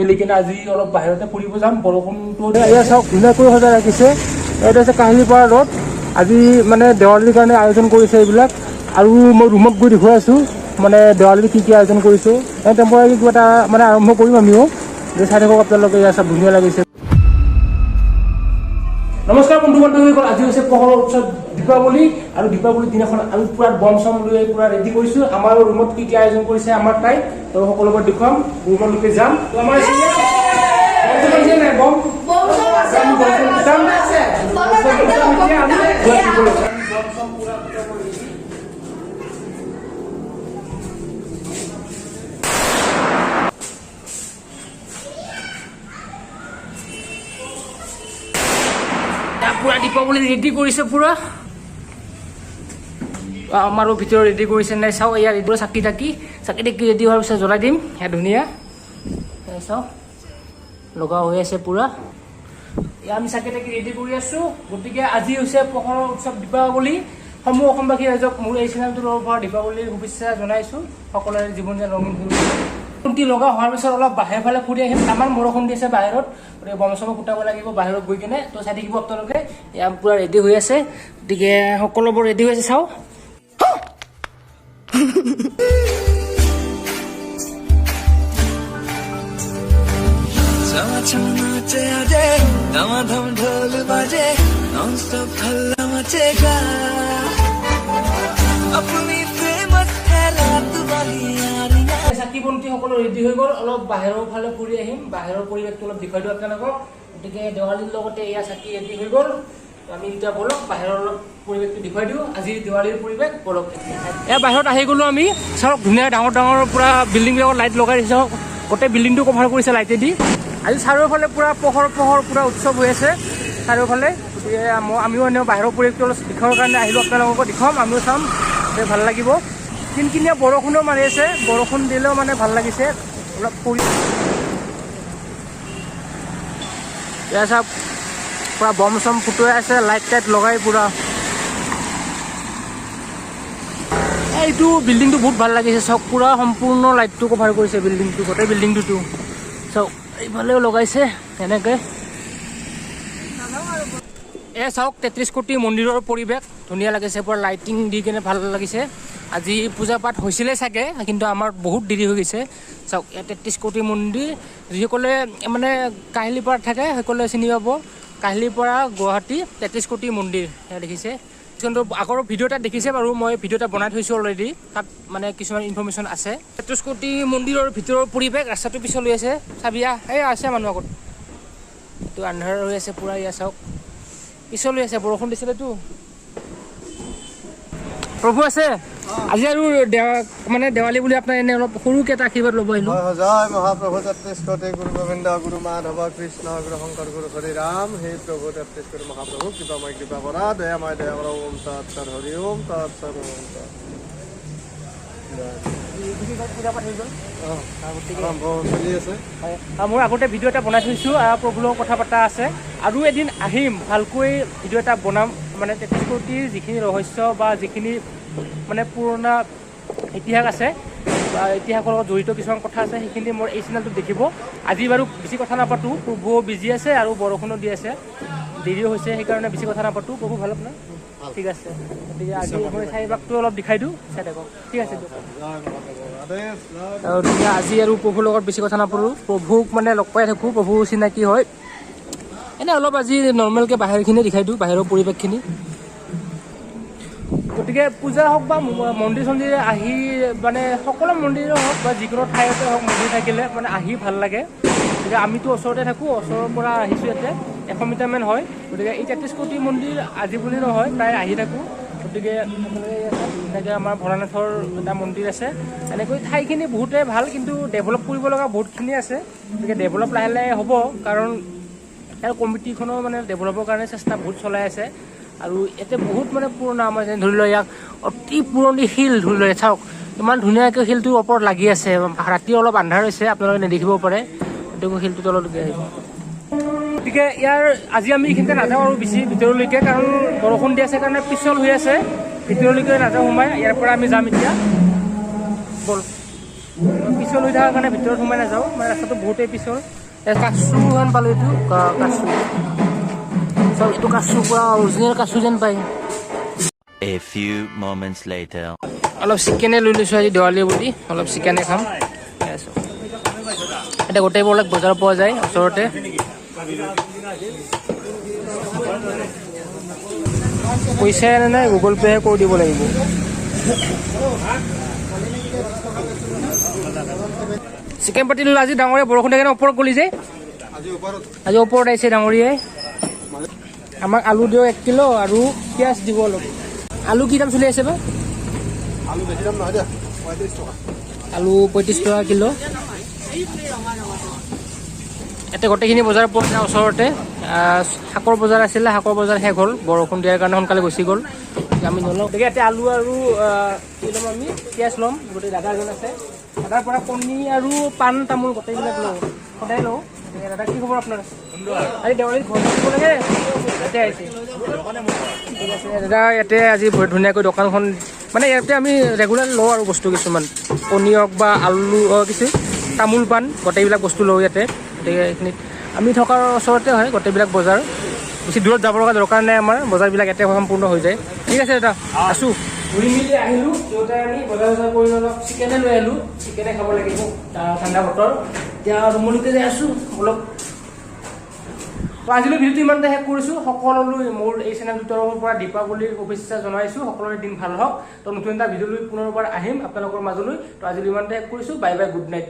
মিলি কিনে আজি অলপ বাহিৰতে ফুৰিব যাম। বৰষুণটো এয়া চাওক ধুনীয়াকৈ সজাই ৰাখিছে। এইটো হৈছে কাহিলীপাৰা ৰোড। আজি মানে দেৱালীৰ কাৰণে আয়োজন কৰিছে এইবিলাক। আৰু মই ৰুমত গৈ দেখুৱাই আছোঁ মানে দেৱালীৰ কি আয়োজন কৰিছোঁ। টেম্পৰাৰী কিবা এটা মানে আৰম্ভ কৰিম আমিও যে চাই থাকক আপোনালোকে। এয়া চাওক ধুনীয়া লাগিছে। নমস্কাৰ বন্ধু বান্ধৱীসকল, আজি হৈছে পোহৰৰ উৎসৱ দীপাৱলী। আৰু দীপাৱলীৰ দিনাখন আমি পুৰা বম চম লৈ পুৰা ৰেডি কৰিছোঁ। আমাৰ ৰুমত কি আয়োজন কৰিছে আমাৰ তাই তো সকলোবোৰ দেখুৱাম। ৰুমলৈকে যাম। তো আমাৰ পুৰা দীপাৱলী ৰেডি কৰিছে পুৰা। আমাৰো ভিতৰত ৰেডি কৰিছে নাই চাওঁ। ইয়াৰ এইবোৰ চাকি তাকি ৰেডি হোৱাৰ পিছত জ্বলাই দিম। সেয়া ধুনীয়া চাওঁ লগা হৈ আছে পুৰা। আমি চাকি তাকি ৰেডি কৰি আছোঁ। গতিকে আজি হৈছে পোহৰৰ উৎসৱ দীপাৱলী। সমূহ অসমবাসী ৰাইজক মোৰ এই চেনেলটোৰ পৰা দীপাৱলীৰ শুভেচ্ছা জনাইছোঁ। সকলোৰে জীৱন যেন ৰঙীন হৈ খুন্তি লগা হোৱাৰ পিছত অলপ বাহিৰৰ ফালে ফুৰি আহিম। আমাৰ বৰষুণ দি আছে বাহিৰত, গতিকে বম চম ফুটাব লাগিব বাহিৰত গৈ কিনে। তো চাই থাকিব আপোনালোকে। এয়া পুৰা ৰেডি হৈ আছে। গতিকে সকলোবোৰ ৰেডি হৈ আছে চাওঁ। চাকি বন্তি সকলো ৰেডি হৈ গ'ল। অলপ বাহিৰৰ ফালে ফুৰি আহিম। বাহিৰৰ পৰিৱেশটো অলপ দেখুৱাই দিওঁ আপোনালোকক। গতিকে দেৱালীৰ লগতে এয়া চাকি ৰেডি হৈ গ'ল। আমি এতিয়া বলক বাহিৰৰ অলপ পৰিৱেশটো দেখুৱাই দিওঁ। আজি দেৱালীৰ পৰিৱেশ বলক। এয়া বাহিৰত আহি গ'লো আমি। চাওক ধুনীয়া ডাঙৰ ডাঙৰ পুৰা বিল্ডিংবিলাকত লাইট লগাই দিছে। গোটেই বিল্ডিংটো কভাৰ কৰিছে লাইটেদি। আজি চাৰিওফালে পুৰা পোহৰ পুৰা উৎসৱ হৈ আছে চাৰিওফালে। গতিকে আমিও এনেও বাহিৰৰ পৰিৱেশটো অলপ দেখুৱাৰ কাৰণে আহিলোঁ। আপোনালোকক দেখুৱাম, আমিও চাম, ভাল লাগিব। কিনকিনীয়া বৰষুণো মাৰি আছে। বৰষুণ দিলেও মানে ভাল লাগিছে অলপ ফুৰি। এয়া চাওক পুৰা বম চম ফুটুৱাই আছে, লাইট টাইট লগাই পুৰা। এইটো বিল্ডিংটো বহুত ভাল লাগিছে। চাওক পুৰা সম্পূৰ্ণ লাইটটো কভাৰ কৰিছে বিল্ডিংটো, গোটেই বিল্ডিংটোতো। চাওক এইফালেও লগাইছে এনেকৈ। এ চাওক 33 কোটি মন্দিৰৰ পৰিৱেশ ধুনীয়া লাগিছে। পুৰা লাইটিং দি কিনে ভাল লাগিছে। আজি পূজা পাঠ হৈছিলে চাগে, কিন্তু আমাৰ বহুত দেৰি হৈ গৈছে। চাওক 33 কোটি মন্দিৰ। যিসকলে মানে কাহিলীপাৰাত থাকে সকলোৱে চিনি পাব। কাহিলীপাৰা গুৱাহাটী 33 কোটি মন্দিৰ সেয়া দেখিছে। কিন্তু আগৰ ভিডিঅ' এটা দেখিছে বাৰু, মই ভিডিঅ' এটা বনাই থৈছোঁ অলৰেডি। তাত মানে কিছুমান ইনফৰ্মেশ্যন আছে। 33 কোটি মন্দিৰৰ ভিতৰৰ পৰিৱেশ। ৰাস্তাটো পিছলৈ আছে চাবিয়া। এই আছে মানুহ আগত, এইটো আন্ধাৰ হৈ আছে পুৰা। ইয়া চাওক পিছলৈ আছে, বৰষুণ দিছিলেতো। প্ৰভু আছে আজি আৰু মানে দেৱালী বুলি আপোনাৰ এনে অলপ সৰুকৈ এটা আশীৰ্বাদ ল'ব আহিলোঁ। জয় মহাপ্ৰভু 33 কোটি গুৰু গোবিন্দ গুৰু মাধৱ কৃষ্ণ গুৰু শংকৰ গুৰু হৰি ৰাম। হে প্ৰভু 33 কোটি মহাপ্ৰভু কৃপাময় কৃপা কৰা, দয়াময় দয়া কৰা। ওম তৎসৎ হৰি ওম তৎসৎ ওম তৎ। মোৰ আগতে ভিডিঅ' এটা বনাই থৈছোঁ। প্ৰভুৰ লগত কথা পতা আছে। আৰু এদিন আহিম ভালকৈ ভিডিঅ' এটা বনাম। মানে 33 কোটিৰ যিখিনি ৰহস্য বা যিখিনি মানে পুৰণা ইতিহাস আছে বা ইতিহাসৰ লগত জড়িত কিছুমান কথা আছে, সেইখিনি মোৰ এই চেনেলটোত দেখিব। আজি বাৰু বেছি কথা নাপাতোঁ, প্ৰভুও বিজি আছে আৰু বৰষুণো দি আছে, দেৰিও হৈছে, সেইকাৰণে বেছি কথা নাপাতোঁ। প্ৰভু ভাল আপোনাৰ? ঠিক আছে। গতিকে আজি মই চাৰিভাগটো অলপ দেখাই দিওঁ, চাই থাকক। ঠিক আছে দিয়ক। আজি আৰু প্ৰভুৰ লগত বেছি কথা নাপাতোঁ। প্ৰভুক মানে লগ পাই থাকোঁ, প্ৰভু চিনাকি হয়। এনেই অলপ আজি নৰ্মেলকৈ বাহিৰখিনি দেখাই দিওঁ, বাহিৰৰ পৰিৱেশখিনি। গতিকে পূজা হওক বা মন্দিৰ চন্দিৰ আহি মানে সকলো মন্দিৰে হওক বা যিকোনো ঠাইতে হওক মন্দিৰ থাকিলে মানে আহি ভাল লাগে। গতিকে আমিতো ওচৰতে থাকোঁ, ওচৰৰ পৰা আহিছোঁ ইয়াতে 100 মিটাৰমান হয়। গতিকে এই 33 কোটি মন্দিৰ আজি বুলি নহয়, প্ৰায় আহি থাকোঁ। গতিকে এনেকৈ আমাৰ ভৰানাথৰ এটা মন্দিৰ আছে। এনেকৈ ঠাইখিনি বহুতেই ভাল, কিন্তু ডেভেলপ কৰিব লগা বহুতখিনি আছে। গতিকে ডেভেলপ লাহে লাহে হ'ব, কাৰণ ইয়াৰ কমিটিখনেও মানে ডেভেলপৰ কাৰণে চেষ্টা বহুত চলাই আছে। আৰু ইয়াতে বহুত মানে পুৰণা আমাৰ যেনে ধৰি লওক ইয়াক অতি পুৰণি শিল ধৰি লওক চাওক ইমান ধুনীয়াকৈ শিলটোৰ ওপৰত লাগি আছে। ৰাতি অলপ আন্ধাৰ হৈছে, আপোনালোকে নেদেখিব পাৰে। গতিকে শিলটো তললৈকে আহিব। গতিকে ইয়াৰ আজি আমি এইখিনিতে নাযাওঁ আৰু বেছি ভিতৰলৈকে, কাৰণ বৰষুণ দি আছে কাৰণে পিছল হৈ আছে। ভিতৰলৈকে নাযাওঁ সোমাই, ইয়াৰ পৰা আমি যাম এতিয়া। বল পিছল হৈ থকাৰ কাৰণে ভিতৰত সোমাই নাযাওঁ, মানে ৰাস্তাটো বহুতেই পিছল। কাচু যেন পালোঁ, এইটো কাচু চব, এইটো কাচু পুৰা অৰিজিনেল কাচু যেন পায়। A few moments later. অলপ চিকেনে লৈ লৈছোঁ আজি দেৱালী বুলি, অলপ চিকেনে খাম। এতিয়া গোটেইবিলাক বজাৰ পোৱা যায় ওচৰতে। পইচা এনে নাই, গুগল পে'হে কৰি দিব লাগিব। চিকেন পাতি ল'লোঁ। আজি ডাঙৰীয়া বৰষুণ থাকে ওপৰত গ'লি যে, আজি ওপৰত আহিছে ডাঙৰীয়াই। আমাক আলু দিয়ক 1 কিলো আৰু পিঁয়াজ দিব অলপ। আলু কি দাম চলি আছে বা? আলু বেছি দাম নহয় দিয়া, 35 টকা। আলু 35 টকা কিলো। ইয়াতে গোটেইখিনি বজাৰ পোৱা যায় ওচৰতে। শাকৰ বজাৰ আছিলে, শাকৰ বজাৰ শেষ হ'ল, বৰষুণ দিয়াৰ কাৰণে সোনকালে গুচি গ'ল, আমি নলওঁ। গতিকে ইয়াতে আলু আৰু কি ল'ম আমি, পিঁয়াজ ল'ম। গোটেই দাদা এজন আছে, দাদাৰ পৰা কণী আৰু পাণ তামোল গোটেইবিলাক লওঁ, সদায় লওঁ। দাদা কি খবৰ আপোনাৰ? আজি দেৱালীত ঘৰ দিব লাগে, ইয়াতে আহিছে। ঠিক আছে দাদা, ইয়াতে আজি ধুনীয়াকৈ দোকানখন, মানে ইয়াতে আমি ৰেগুলাৰ লওঁ আৰু বস্তু কিছুমান, কণী হওক বা আলু কিছু তামোল পাণ গোটেইবিলাক বস্তু লওঁ ইয়াতে। গতিকে এইখিনিত আমি থকাৰ ওচৰতে হয় গোটেইবিলাক বজাৰ, বেছি দূৰত যাব লগা দৰকাৰ নাই, আমাৰ বজাৰবিলাক ইয়াতে সম্পূৰ্ণ হৈ যায়। ঠিক আছে দাদা, আছোঁ। ঘূৰি মেলি আহিলোঁ, দেউতাই আমি বজাৰ কৰি অলপ চিকেনে লৈ আহিলোঁ, চিকেনে খাব লাগিব ঠাণ্ডা বতৰ। এতিয়া ৰুমলৈকে যাই আছোঁ অলপ। আজিলৈ ভিডিঅ'টো ইমানতে শেষ কৰিছোঁ। সকলোলৈ মোৰ এই চেনেলটোৰ তৰফৰ পৰা দীপাৱলীৰ শুভেচ্ছা জনাইছোঁ। সকলোৰে দিন ভাল হওক। তো নতুন এটা ভিডিঅ'লৈ পুনৰবাৰ আহিম আপোনালোকৰ মাজলৈ। তো আজিলৈ ইমানতে শেষ কৰিছোঁ। Bye bye, good night.